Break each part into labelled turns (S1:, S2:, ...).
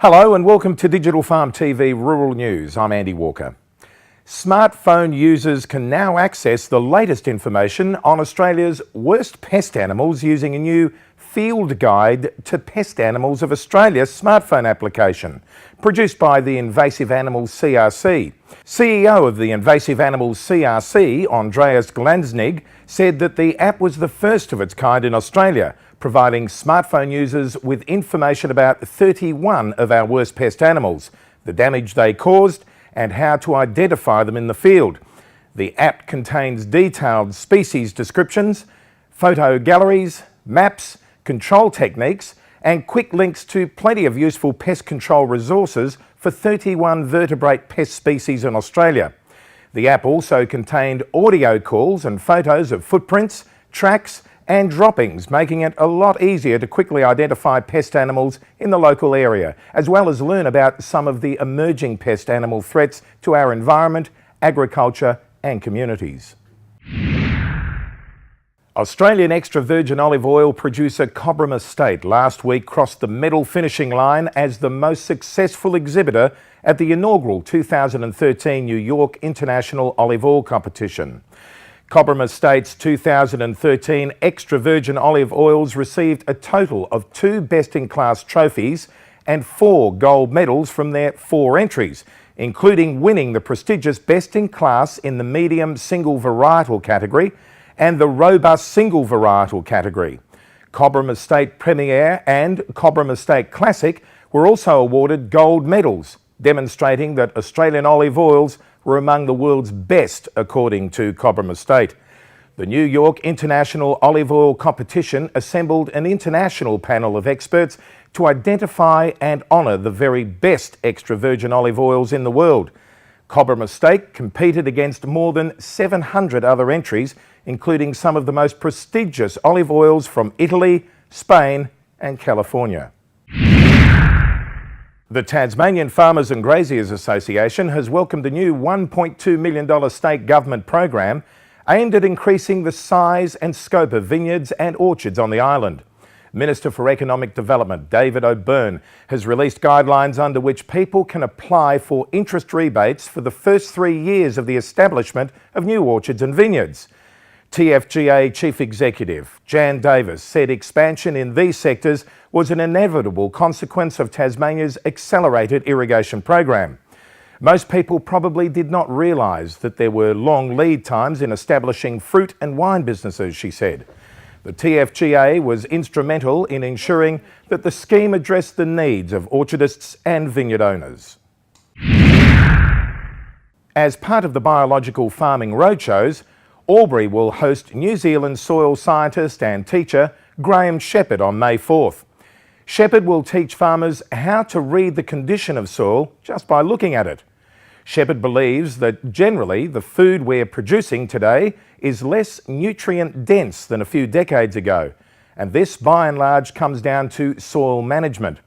S1: Hello and welcome to Digital Farm TV Rural News. I'm Andy Walker. Smartphone users can now access the latest information on Australia's worst pest animals using a new Field Guide to Pest Animals of Australia smartphone application, produced by the Invasive Animals CRC. CEO of the Invasive Animals CRC, Andreas Glansnig, said that the app was the first of its kind in Australia, providing smartphone users with information about 31 of our worst pest animals, the damage they caused, and how to identify them in the field. The app contains detailed species descriptions, photo galleries, maps, control techniques, and quick links to plenty of useful pest control resources for 31 vertebrate pest species in Australia. The app also contained audio calls and photos of footprints, tracks, and droppings, making it a lot easier to quickly identify pest animals in the local area, as well as learn about some of the emerging pest animal threats to our environment, agriculture and communities. Australian extra virgin olive oil producer Cobram Estate last week crossed the medal finishing line as the most successful exhibitor at the inaugural 2013 New York International Olive Oil Competition. Cobram Estate's 2013 extra virgin olive oils received a total of 2 best-in-class trophies and 4 gold medals from their 4 entries, including winning the prestigious best-in-class in the medium single varietal category and the robust single varietal category. Cobram Estate Premier and Cobram Estate Classic were also awarded gold medals, demonstrating that Australian olive oils were among the world's best, according to Cobram Estate. The New York International Olive Oil Competition assembled an international panel of experts to identify and honour the very best extra virgin olive oils in the world. Cobram Estate competed against more than 700 other entries, including some of the most prestigious olive oils from Italy, Spain and California. The Tasmanian Farmers and Graziers Association has welcomed a new $1.2 million state government program aimed at increasing the size and scope of vineyards and orchards on the island. Minister for Economic Development David O'Byrne has released guidelines under which people can apply for interest rebates for the first 3 years of the establishment of new orchards and vineyards. TFGA Chief Executive Jan Davis said expansion in these sectors was an inevitable consequence of Tasmania's accelerated irrigation program. Most people probably did not realise that there were long lead times in establishing fruit and wine businesses, she said. The TFGA was instrumental in ensuring that the scheme addressed the needs of orchardists and vineyard owners. As part of the Biological Farming Roadshows, Albury will host New Zealand soil scientist and teacher Graham Shepherd on May 4th. Shepherd will teach farmers how to read the condition of soil just by looking at it. Shepherd believes that generally the food we're producing today is less nutrient dense than a few decades ago, and this by and large comes down to soil management.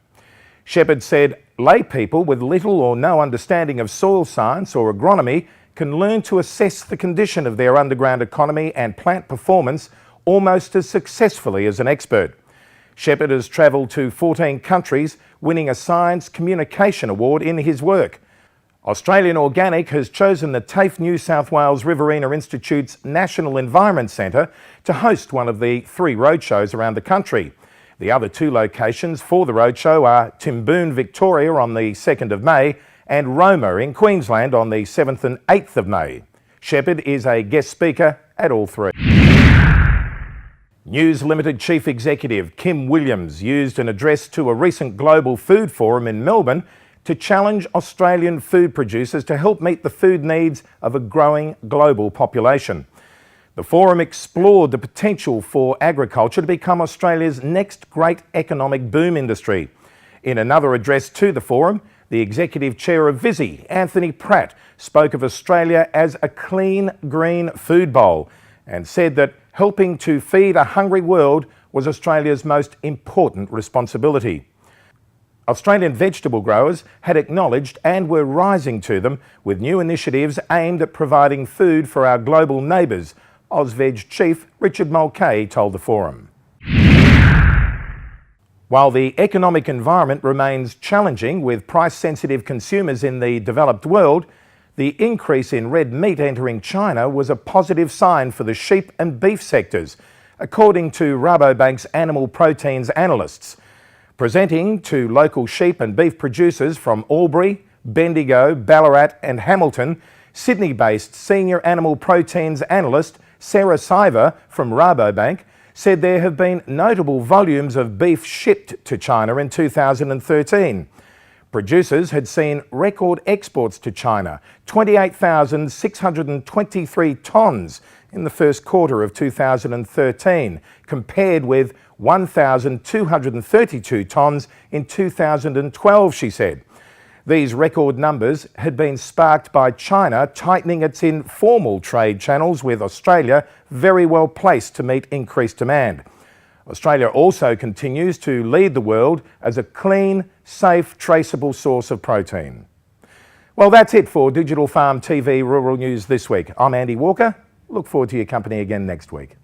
S1: Shepherd said lay people with little or no understanding of soil science or agronomy can learn to assess the condition of their underground economy and plant performance almost as successfully as an expert. Shepherd has travelled to 14 countries, winning a Science Communication Award in his work. Australian Organic has chosen the TAFE New South Wales Riverina Institute's National Environment Centre to host one of the 3 roadshows around the country. The other 2 locations for the roadshow are Timboon, Victoria on the 2nd of May and Roma in Queensland on the 7th and 8th of May. Shepherd is a guest speaker at all 3. News Limited Chief Executive Kim Williams used an address to a recent global food forum in Melbourne to challenge Australian food producers to help meet the food needs of a growing global population. The forum explored the potential for agriculture to become Australia's next great economic boom industry. In another address to the forum, the Executive Chair of Visy, Anthony Pratt, spoke of Australia as a clean, green food bowl and said that helping to feed a hungry world was Australia's most important responsibility. Australian vegetable growers had acknowledged and were rising to them with new initiatives aimed at providing food for our global neighbours, AusVeg Chief Richard Mulcahy told the forum. While the economic environment remains challenging with price-sensitive consumers in the developed world, the increase in red meat entering China was a positive sign for the sheep and beef sectors, according to Rabobank's animal proteins analysts. Presenting to local sheep and beef producers from Albury, Bendigo, Ballarat and Hamilton, Sydney-based senior animal proteins analyst Sarah Siver from Rabobank said there have been notable volumes of beef shipped to China in 2013. Producers had seen record exports to China, 28,623 tonnes in the first quarter of 2013, compared with 1,232 tonnes in 2012, she said. These record numbers had been sparked by China tightening its informal trade channels, with Australia very well placed to meet increased demand. Australia also continues to lead the world as a clean, safe, traceable source of protein. Well, that's it for Digital Farm TV Rural News this week. I'm Andy Walker. Look forward to your company again next week.